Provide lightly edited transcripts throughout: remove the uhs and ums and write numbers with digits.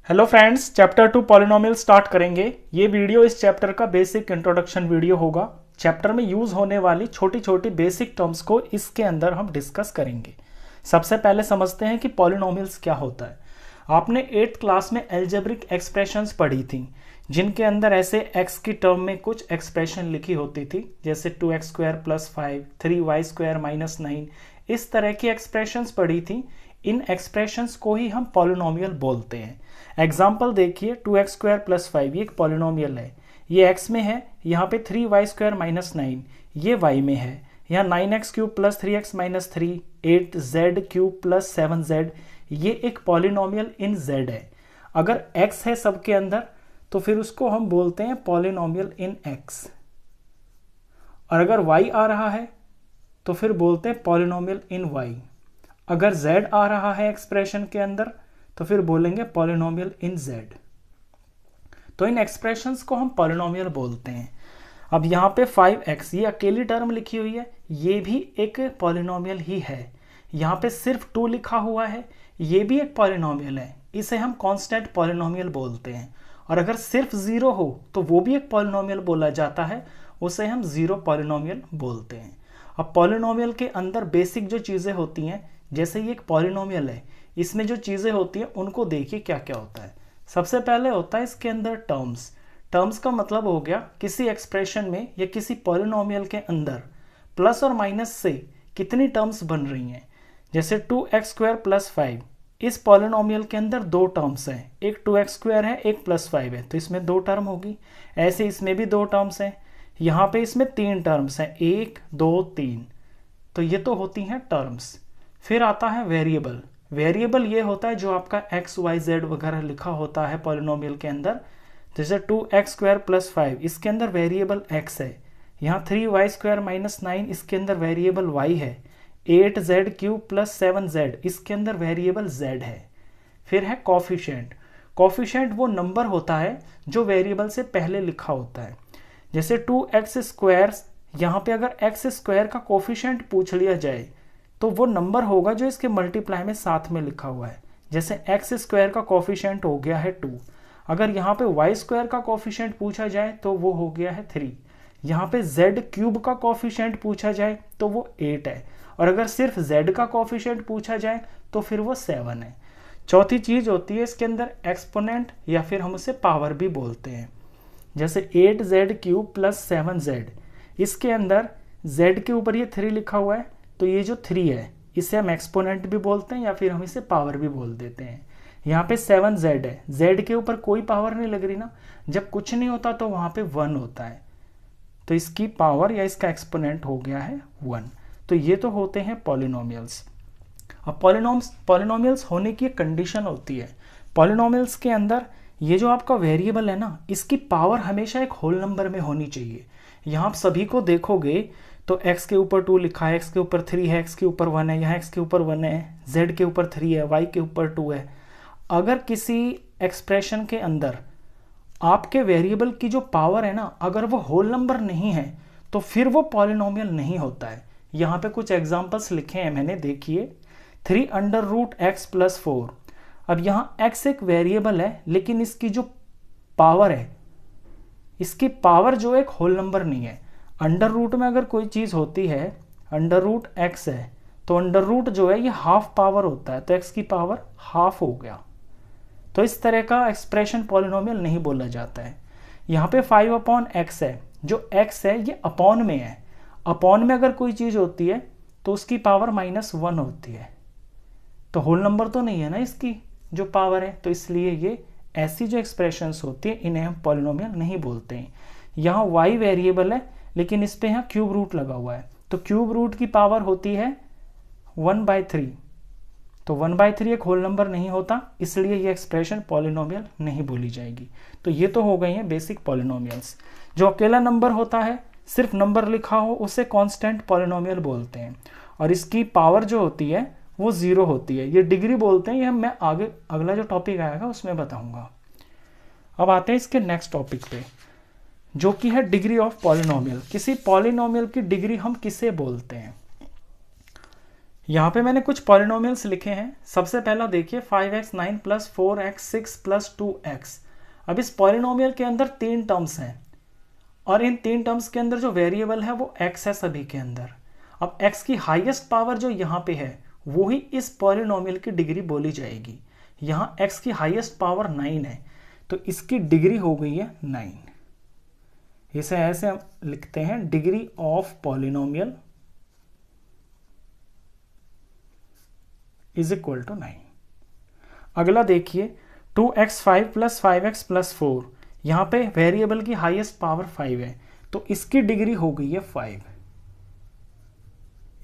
Hello friends, chapter 2 polynomial start करेंगे। ये video इस चैप्टर का बेसिक इंट्रोडक्शन वीडियो होगा। चैप्टर में यूज होने वाली छोटी छोटी बेसिक टर्म्स को इसके अंदर हम डिस्कस करेंगे। सबसे पहले समझते हैं कि पॉलिनोमियल्स क्या होता है। आपने 8th क्लास में एल्जेब्रिक एक्सप्रेशंस पढ़ी थी, जिनके अंदर ऐसे x की टर्म में कुछ एक्सप्रेशन लिखी होती थी, जैसे 2x² + 5, 3y² - 9, इस तरह की एक्सप्रेशंस पढ़ी थी। इन एक्सप्रेशंस को ही हम पॉलिनोमियल बोलते हैं। एग्जाम्पल देखिए, 2x² + 5 ये एक पॉलिनोमियल है, ये x में है। यहाँ पे 3y² - 9 ये y में है। यहाँ 9x³ + 3x - 3, 8z³ + 7z ये एक पॉलिनोमियल इन z है। अगर x है सबके अंदर तो फिर उसको हम बोलते हैं पॉलिनोमियल इन x, और अगर y आ रहा है तो फिर बोलते हैं पॉलिनोमियल इन y। अगर z आ रहा है एक्सप्रेशन के अंदर तो फिर बोलेंगे पॉलिनोमियल इन z। तो इन एक्सप्रेशंस को हम पॉलिनोमियल बोलते हैं। अब यहाँ पे 5x ये अकेली टर्म लिखी हुई है, ये भी एक पॉलिनोमियल ही है। यहाँ पे सिर्फ 2 लिखा हुआ है, ये भी एक पॉलिनोमियल है, इसे हम कांस्टेंट पॉलिनोमियल बोलते हैं। और अगर सिर्फ 0 हो तो वो भी एक पॉलिनोमियल बोला जाता है, उसे हम 0 पॉलिनोमियल बोलते हैं। अब पॉलिनोमियल के अंदर बेसिक जो चीज़ें होती हैं, जैसे ये एक पॉलिनोमियल है, इसमें जो चीज़ें होती हैं उनको देखिए क्या क्या होता है। सबसे पहले होता है इसके अंदर टर्म्स। टर्म्स का मतलब हो गया किसी एक्सप्रेशन में या किसी पॉलिनोमियल के अंदर प्लस और माइनस से कितनी टर्म्स बन रही हैं। जैसे 2x² + 5, इस पॉलिनोमियल के अंदर 2 टर्म्स हैं, एक 2x² है, एक +5 है, तो इसमें 2 टर्म होगी। ऐसे इसमें भी 2 टर्म्स हैं। यहाँ पे इसमें 3 टर्म्स हैं, 1 2 3, तो ये तो होती हैं टर्म्स। फिर आता है वेरिएबल। वेरिएबल ये होता है जो आपका x y z वगैरह लिखा होता है पॉलिनोमियल के अंदर। जैसे 2x² + 5 इसके अंदर वेरिएबल x है। यहाँ 3y² - 9 इसके अंदर वेरिएबल y है। 8z³ + 7z इसके अंदर वेरिएबल z है। फिर है कॉफिशिएंट। कॉफिशिएंट वो नंबर होता है जो वेरिएबल से पहले लिखा होता है। जैसे 2x², यहाँ पे अगर x² का कॉफिशिएंट पूछ लिया जाए तो वो नंबर होगा जो इसके मल्टीप्लाई में साथ में लिखा हुआ है। जैसे x² का कॉफिशिएंट हो गया है 2। अगर यहाँ पे y² का कॉफिशिएंट पूछा जाए तो वो हो गया है 3। यहाँ पे z³ का कॉफिशिएंट पूछा जाए तो वो 8 है, और अगर सिर्फ z का कॉफिशिएंट पूछा जाए तो फिर वो 7 है। चौथी चीज होती है इसके अंदर एक्सपोनेंट, या फिर हम उसे पावर भी बोलते हैं। जैसे 8z³ + 7z, इसके अंदर z के ऊपर ये 3 लिखा हुआ है, तो ये जो 3 है इसे हम एक्सपोनेंट भी बोलते हैं या फिर हम इसे पावर भी बोल देते हैं। यहाँ पे 7z है, z के ऊपर कोई पावर नहीं लग रही ना, जब कुछ नहीं होता तो वहाँ पे 1 होता है, तो इसकी पावर या इसका एक्सपोनेंट हो गया है 1। तो ये तो होते हैं पॉलिनोमियल्स। अब पॉलिनोमियल्स होने की एक कंडीशन होती है। पॉलिनोमियल्स के अंदर ये जो आपका वेरिएबल है ना, इसकी पावर हमेशा एक होल नंबर में होनी चाहिए। यहाँ आप सभी को देखोगे तो x के ऊपर 2 लिखा है, x के ऊपर 3 है, x के ऊपर 1 है, यहाँ x के ऊपर 1 है, z के ऊपर 3 है, y के ऊपर 2 है। अगर किसी एक्सप्रेशन के अंदर आपके वेरिएबल की जो पावर है ना, अगर वो होल नंबर नहीं है तो फिर वो पॉलिनोमियल नहीं होता है। यहाँ पे कुछ एग्जांपल्स लिखे हैं मैंने, देखिए। 3√x + 4। अब यहाँ x एक वेरिएबल है, लेकिन इसकी जो पावर है, इसकी पावर जो एक होल नंबर नहीं है। अंडर रूट में अगर कोई चीज़ होती है, √x है, तो अंडर रूट जो है ये हाफ पावर होता है, तो x की पावर हाफ हो गया। तो इस तरह का एक्सप्रेशन पॉलिनोमियल नहीं बोला जाता है। यहाँ पे 5/x है, जो x है ये अपॉन में है। अपॉन में अगर कोई चीज़ होती है तो उसकी पावर -1 होती है, तो होल नंबर तो नहीं है ना इसकी जो पावर है, तो इसलिए ये ऐसी जो एक्सप्रेशंस होती है इन्हें हम पॉलिनोमियल नहीं बोलते हैं। यहाँ y वेरिएबल है, लेकिन इस पे यहाँ क्यूब रूट लगा हुआ है, तो क्यूब रूट की पावर होती है 1/3, तो 1/3 एक होल नंबर नहीं होता, इसलिए ये एक्सप्रेशन पॉलिनोमियल नहीं बोली जाएगी। तो ये तो हो गई हैं बेसिक पॉलिनोमियल्स। जो अकेला नंबर होता है, सिर्फ नंबर लिखा हो, उसे कांस्टेंट पॉलिनोमियल बोलते हैं, और इसकी पावर जो होती है वो 0 होती है। ये डिग्री बोलते हैं, ये मैं आगे अगला जो टॉपिक आएगा उसमें बताऊंगा। अब आते हैं इसके नेक्स्ट टॉपिक पे, जो कि है डिग्री ऑफ पॉलिनोमियल। किसी पॉलिनोमियल की डिग्री हम किसे बोलते हैं। यहाँ पे मैंने कुछ पॉलिनोमियल्स लिखे हैं। सबसे पहला देखिए 5x 9 plus 4x 6 plus 2x। अब इस पॉलिनोमियल के अंदर 3 टर्म्स हैं और इन 3 टर्म्स के अंदर जो वेरिएबल है वो x है सभी के अंदर। अब x की हाईएस्ट पावर जो यहाँ पे है वो ही इस पॉलिनोमियल की डिग्री बोली जाएगी। यहाँ x की हाईएस्ट पावर 9 है तो इसकी डिग्री हो गई है 9। इसे ऐसे हम लिखते हैं degree of polynomial is equal to 9। अगला देखिए 2x 5 प्लस 5x प्लस 4। यहाँ पे वेरिएबल की हाईएस्ट पावर 5 है तो इसकी डिग्री हो गई है 5।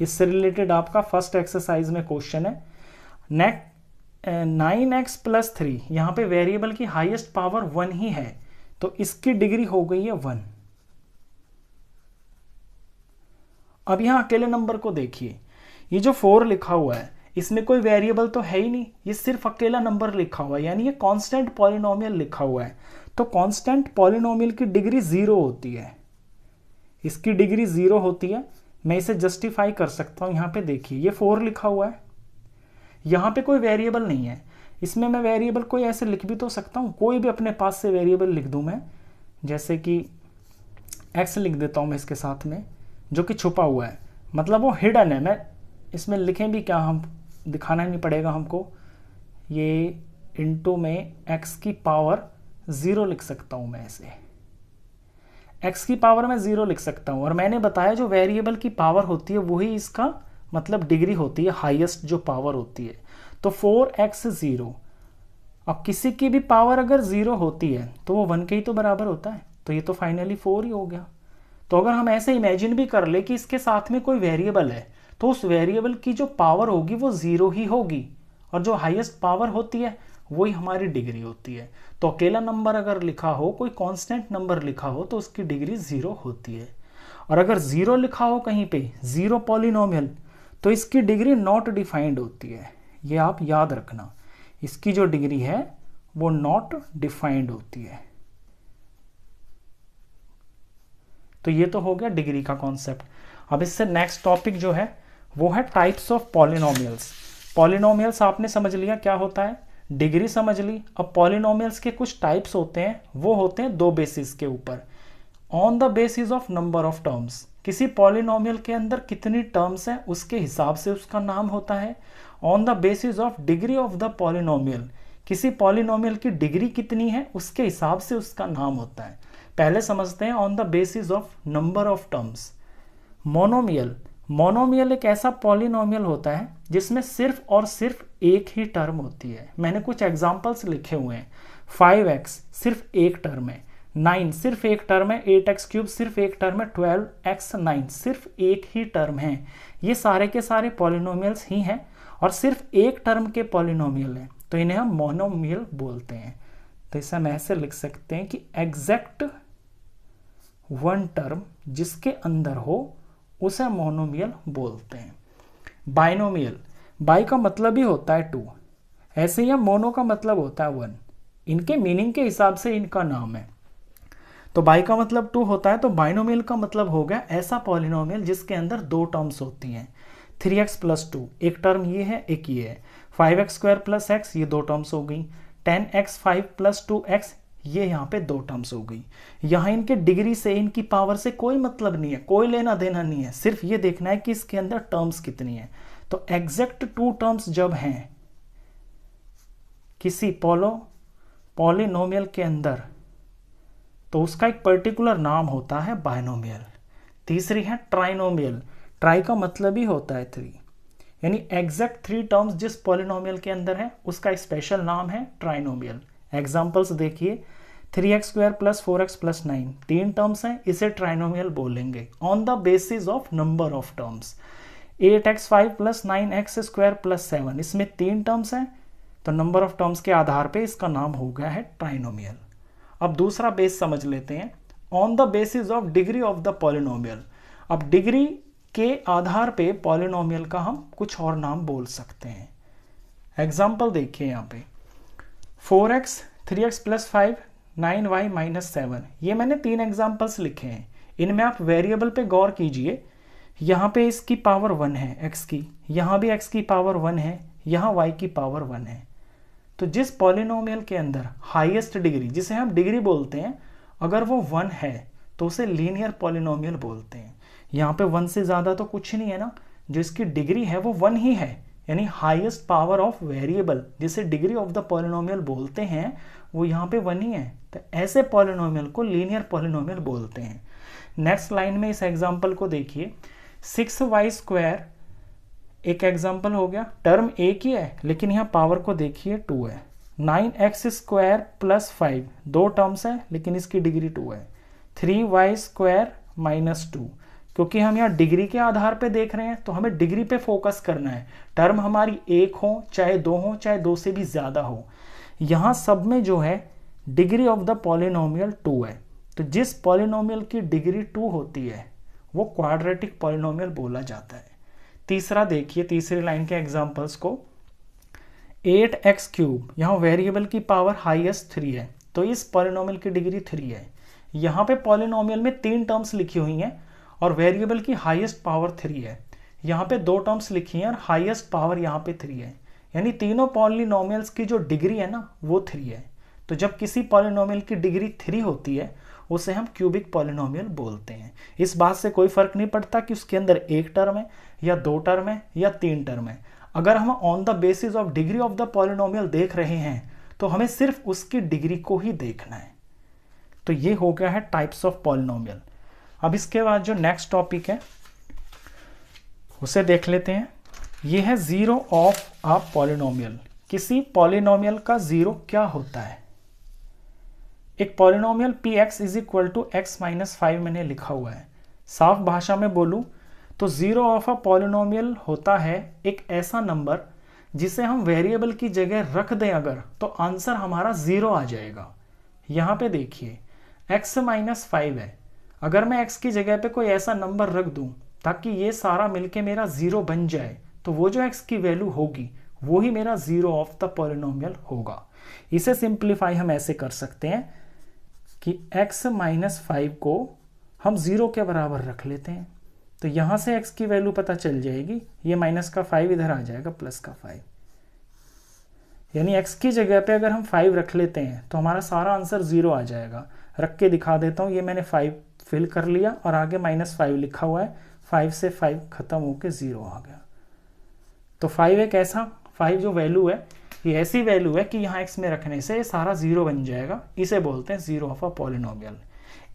इससे रिलेटेड आपका फर्स्ट एक्सरसाइज में क्वेश्चन है। नेक्स्ट 9x प्लस 3, यहाँ पे वेरिएबल की हाईएस्ट पावर 1 ही है तो इसकी डिग्री हो गई है 1। अब यहाँ अकेले नंबर को देखिए, ये जो 4 लिखा हुआ है इसमें कोई वेरिएबल तो है ही नहीं, ये सिर्फ अकेला नंबर लिखा हुआ है, यानी ये कांस्टेंट पॉलिनोमियल लिखा हुआ है। तो कांस्टेंट पॉलिनोमियल की डिग्री 0 होती है, इसकी डिग्री 0 होती है। मैं इसे जस्टिफाई कर सकता हूँ। यहाँ पे देखिए ये 4 लिखा हुआ है, यहाँ पे कोई वेरिएबल नहीं है। इसमें मैं वेरिएबल कोई ऐसे लिख भी तो सकता हूँ, कोई भी अपने पास से वेरिएबल लिख दूँ मैं, जैसे कि x लिख देता हूँ मैं इसके साथ में, जो कि छुपा हुआ है, मतलब वो हिडन है। मैं इसमें लिखें भी क्या, हम दिखाना नहीं पड़ेगा हमको। ये इनटू में x की पावर 0 लिख सकता हूँ मैं ऐसे, x की पावर में 0 लिख सकता हूँ। और मैंने बताया जो वेरिएबल की पावर होती है वही इसका मतलब डिग्री होती है, हाईएस्ट जो पावर होती है। तो 4x 0। अब किसी की भी पावर अगर 0 होती है तो वो 1 के ही तो बराबर होता है, तो ये तो फाइनली 4 ही हो गया। तो अगर हम ऐसे इमेजिन भी कर ले कि इसके साथ में कोई वेरिएबल है तो उस वेरिएबल की जो पावर होगी वो 0 ही होगी, और जो हाईएस्ट पावर होती है वही हमारी डिग्री होती है। तो अकेला नंबर अगर लिखा हो, कोई कांस्टेंट नंबर लिखा हो तो उसकी डिग्री 0 होती है। और अगर 0 लिखा हो कहीं पे, 0 पॉलिनोमियल, तो इसकी डिग्री नॉट डिफाइंड होती है। ये आप याद रखना, इसकी जो डिग्री है वो नॉट डिफाइंड होती है। तो ये तो हो गया डिग्री का कॉन्सेप्ट। अब इससे नेक्स्ट टॉपिक जो है वो है टाइप्स ऑफ पॉलिनोमियल्स। पॉलिनोमियल्स आपने समझ लिया क्या होता है, डिग्री समझ ली। अब पॉलिनोमियल्स के कुछ टाइप्स होते हैं, वो होते हैं 2 बेसिस के ऊपर। On the basis of number of terms, किसी पॉलिनोमियल के अंदर कितनी टर्म्स हैं उसके हिसाब से उसका नाम होता है। On the basis of degree of the polynomial, किसी पॉलिनोमियल की डिग्री कितनी है उसके हिसाब से उसका नाम होता है। पहले समझते हैं on the basis of number of terms. Monomial, monomial एक ऐसा पॉलिनोमियल होता है जिसमें सिर्फ और सिर्फ एक ही टर्म होती है। मैंने कुछ एग्जांपल्स लिखे हुए हैं। 5x सिर्फ एक टर्म है, 9 सिर्फ एक टर्म है, 8x क्यूब सिर्फ एक टर्म है, 12x 9 सिर्फ एक ही टर्म है। ये सारे के सारे पॉलिनोमियल्स ही हैं और सिर्फ एक टर्म के पॉलिनोमियल हैं, तो इन्हें हम मोनोमियल बोलते हैं। तो इसे हम ऐसे लिख सकते हैं कि एग्जैक्ट 1 टर्म जिसके अंदर हो उसे मोनोमियल बोलते हैं। बाइनोमियल, बाई का मतलब ही होता है 2, ऐसे ही मोनो का मतलब होता है 1। इनके मीनिंग के हिसाब से इनका नाम है। तो बाई का मतलब 2 होता है, तो बाइनोमियल का मतलब हो गया ऐसा पॉलिनोमियल जिसके अंदर 2 टर्म्स होती हैं। 3x प्लस 2, एक टर्म ये है, एक ये है। 5x स्क्वायर प्लस x, ये 2 टर्म्स हो गई। 10x 5 प्लस 2x, ये यहाँ पे 2 टर्म्स हो गई। यहाँ इनके डिग्री से, इनकी पावर से कोई मतलब नहीं है, कोई लेना देना नहीं है, सिर्फ ये देखना है कि इसके अंदर टर्म्स कितनी है। तो एग्जैक्ट 2 टर्म्स जब हैं किसी पॉलिनोमियल के अंदर, तो उसका एक पर्टिकुलर नाम होता है बाइनोमियल। तीसरी है ट्राइनोमियल, ट्राई का मतलब ही होता है 3, यानी एग्जैक्ट 3 टर्म्स जिस पॉलिनोमियल के अंदर है उसका एक स्पेशल नाम है ट्राइनोमियल। एग्जाम्पल्स देखिए, 3x square plus 4x plus 9, 3 terms हैं, इसे ट्राइनोमियल बोलेंगे on the basis of number of terms. 8x 5 plus 9x square plus 7, इसमें 3 टर्म्स हैं, तो नंबर ऑफ टर्म्स के आधार पे इसका नाम हो गया है ट्राइनोमियल। अब दूसरा बेस समझ लेते हैं, on the basis of degree of the polynomial. अब डिग्री के आधार पे पॉलिनोमियल का हम कुछ और नाम बोल सकते हैं। एग्जाम्पल देखिए यहाँ पे, 4x 3x plus 5 9y minus 7, ये मैंने 3 एग्जाम्पल्स लिखे हैं। इनमें आप वेरिएबल पे गौर कीजिए यहाँ पे इसकी पावर 1 है x की, यहाँ भी x की पावर 1 है, यहाँ y की पावर 1 है। तो जिस पॉलिनोमियल के अंदर हाईएस्ट डिग्री, जिसे हम डिग्री बोलते हैं, अगर वो 1 है तो उसे लीनियर पॉलिनोमियल बोलते हैं। यहाँ पे 1 से ज़्यादा तो कुछ नहीं है ना, जो इसकी डिग्री है वो 1 ही है, यानी हाईएस्ट पावर ऑफ वेरिएबल जिसे डिग्री ऑफ द पॉलिनोमियल बोलते हैं वो यहाँ पे 1 ही है। तो ऐसे पॉलिनोमियल को लीनियर पॉलिनोमियल बोलते हैं। नेक्स्ट लाइन में इस एग्जांपल को देखिए, 6y² एक एग्जांपल हो गया, टर्म एक ही है लेकिन यहाँ पावर को देखिए 2 है। 9x² + 5 दो टर्म्स है लेकिन इसकी डिग्री 2 है। 3y² - 2, क्योंकि हम यहाँ डिग्री के आधार पे देख रहे हैं तो हमें डिग्री पे फोकस करना है। टर्म हमारी एक हो चाहे दो हो चाहे दो से भी ज़्यादा हो, यहाँ सब में जो है डिग्री ऑफ द पॉलिनोमियल 2 है। तो जिस पॉलिनोमियल की डिग्री 2 होती है वो क्वाड्रेटिक पॉलिनोमियल बोला जाता है। तीसरा देखिए, तीसरी लाइन के एग्जांपल्स को, 8x³, यहाँ वेरिएबल की पावर हाईएस्ट 3 है तो इस पॉलिनोमियल की डिग्री 3 है। यहाँ पे पॉलिनोमियल में 3 टर्म्स लिखी हुई हैं और वेरिएबल की हाईएस्ट पावर 3 है। यहाँ पे 2 टर्म्स लिखी हैं और हाईएस्ट पावर यहाँ पे 3 है, यानी तीनों पॉलिनोमियल्स की जो डिग्री है ना वो 3 है। तो जब किसी पॉलिनोमियल की डिग्री 3 होती है उसे हम क्यूबिक पॉलिनोमियल बोलते हैं। इस बात से कोई फर्क नहीं पड़ता कि उसके अंदर एक टर्म है या 2 टर्म है या 3 टर्म है। अगर हम on the basis of degree of the polynomial देख रहे हैं तो हमें सिर्फ उसकी डिग्री को ही देखना है। तो ये हो गया है टाइप्स ऑफ पॉलिनोमियल। अब इसके बाद जो नेक्स्ट टॉपिक है उसे देख लेते हैं। ये है जीरो ऑफ अ पॉलिनोमियल। किसी पॉलिनोमियल का जीरो क्या होता है? एक पॉलिनोमियल px = x - 5 मैंने लिखा हुआ है। साफ भाषा में बोलूं तो जीरो ऑफ अ पॉलिनोमियल होता है एक ऐसा नंबर जिसे हम वेरिएबल की जगह रख दें अगर, तो आंसर हमारा 0 आ जाएगा। यहाँ पे देखिए x - 5 है, अगर मैं x की जगह पे कोई ऐसा नंबर रख दूं ताकि ये सारा मिलके मेरा 0 बन जाए तो वो जो x की वैल्यू होगी वो ही मेरा जीरो ऑफ द पॉलिनोमियल होगा। इसे सिंप्लीफाई हम ऐसे कर सकते हैं कि x - 5 को हम 0 के बराबर रख लेते हैं, तो यहाँ से x की वैल्यू पता चल जाएगी, ये माइनस का 5 इधर आ जाएगा प्लस का 5, यानी x की जगह पे अगर हम 5 रख लेते हैं तो हमारा सारा आंसर 0 आ जाएगा। रख के दिखा देता हूँ, ये मैंने 5 फिल कर लिया और आगे -5 लिखा हुआ है, 5 से 5 खत्म होके 0 आ गया। तो 5 एक ऐसा 5 जो वैल्यू है ये ऐसी वैल्यू है कि यहाँ x में रखने से ये सारा 0 बन जाएगा, इसे बोलते हैं जीरो ऑफ अ पॉलिनोमियल।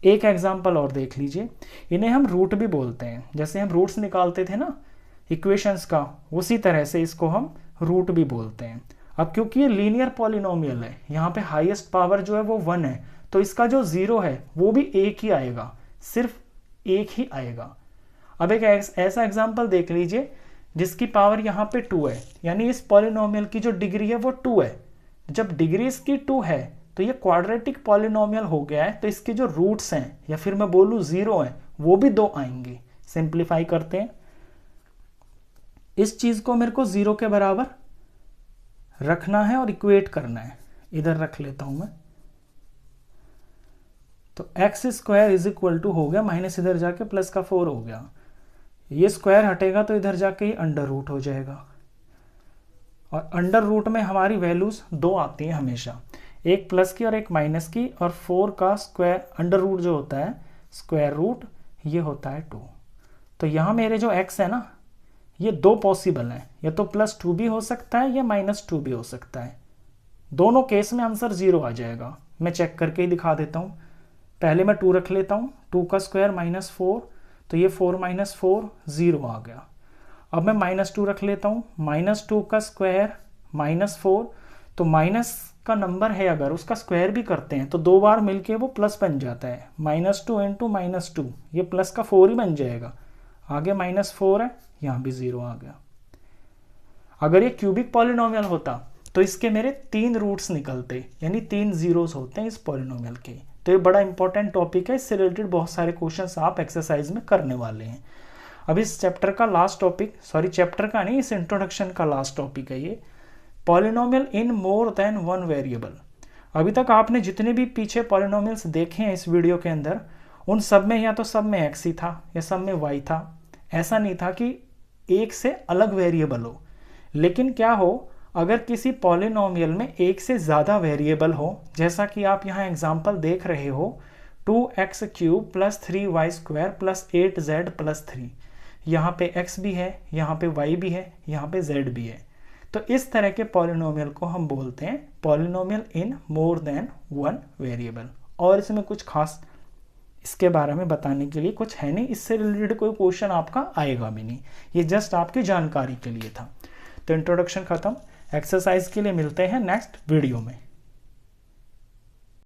एक एग्जांपल और देख लीजिए, इन्हें हम रूट भी बोलते हैं। जैसे हम रूट्स निकालते थे ना इक्वेशंस का, उसी तरह से इसको हम रूट भी बोलते हैं। अब क्योंकि ये लीनियर पॉलिनोमियल है, यहाँ पे हाईएस्ट पावर जो है वो 1 है, तो इसका जो 0 है वो भी एक ही आएगा, सिर्फ एक ही आएगा। अब एक ऐसा एग्जाम्पल देख लीजिए जिसकी पावर यहाँ पे 2 है, यानी इस पॉलिनोमियल की जो डिग्री है वो 2 है। जब डिग्री इसकी 2 है तो ये क्वाड्रेटिक पॉलिनोमियल हो गया है, तो इसके जो रूट्स हैं या फिर मैं बोलूँ 0 हैं वो भी 2 आएंगे। सिंप्लीफाई करते हैं, इस चीज को मेरे को 0 के बराबर रखना है और इक्वेट करना है। इधर रख लेता हूं मैं, तो x² हो गया माइनस इधर जाके प्लस का 4 हो गया। ये स्क्वायर हटेगा तो इधर जाके ये अंडर रूट हो जाएगा, और अंडर रूट में हमारी वैल्यूज 2 आती हैं हमेशा, एक प्लस की और एक माइनस की, और 4 का स्क्वायर अंडर रूट जो होता है स्क्वायर रूट ये होता है 2। तो यहाँ मेरे जो x है ना ये 2 पॉसिबल हैं, या तो +2 भी हो सकता है या -2 भी हो सकता है। दोनों केस में आंसर 0 आ जाएगा। मैं चेक करके ही दिखा देता हूँ। पहले मैं 2 रख लेता हूँ, 2 का स्क्वायर -4, तो ये 4 - 4 0 आ गया। अब मैं -2 रख लेता हूँ, -2 का स्क्वायर -4, तो माइनस का नंबर है अगर उसका स्क्वायर भी करते हैं तो 2 बार मिलके वो प्लस बन जाता है, -2 × -2 ये प्लस का 4 ही बन जाएगा। आगे -4 है, यहाँ भी 0 आ गया। अगर ये क्यूबिक पॉलिनोमियल होता तो इसके मेरे 3 रूट्स निकलते, यानी 3 जीरोस होते हैं इस पॉलिनोमियल के। तो ये बड़ा इंपॉर्टेंट टॉपिक है, इससे रिलेटेड बहुत सारे क्वेश्चंस आप एक्सरसाइज में करने वाले हैं। अब इस चैप्टर का लास्ट टॉपिक, सॉरी चैप्टर का नहीं, इस इंट्रोडक्शन का लास्ट टॉपिक है ये, पॉलिनोमियल इन मोर देन 1 वेरिएबल। अभी तक आपने जितने भी पीछे पॉलिनोमियल्स देखे हैं इस वीडियो के अंदर, उन सब में या तो सब में x ही था या सब में y था, ऐसा नहीं था कि एक से अलग वेरिएबल हो। लेकिन क्या हो, अगर किसी पॉलिनोमियल में एक से ज़्यादा वेरिएबल हो, जैसा कि आप यहाँ एग्जांपल देख रहे हो 2x³ + 3y² + 8z + 3, यहाँ पे x भी है, यहाँ पे y भी है, यहाँ पे z भी है। तो इस तरह के पॉलिनोमियल को हम बोलते हैं पॉलिनोमियल इन मोर देन वन वेरिएबल। और इसमें कुछ खास इसके बारे में बताने के लिए कुछ है नहीं, इससे रिलेटेड कोई क्वेश्चन आपका आएगा भी नहीं, ये जस्ट आपकी जानकारी के लिए था। तो इंट्रोडक्शन खत्म। एक्सरसाइज के लिए मिलते हैं नेक्स्ट वीडियो में।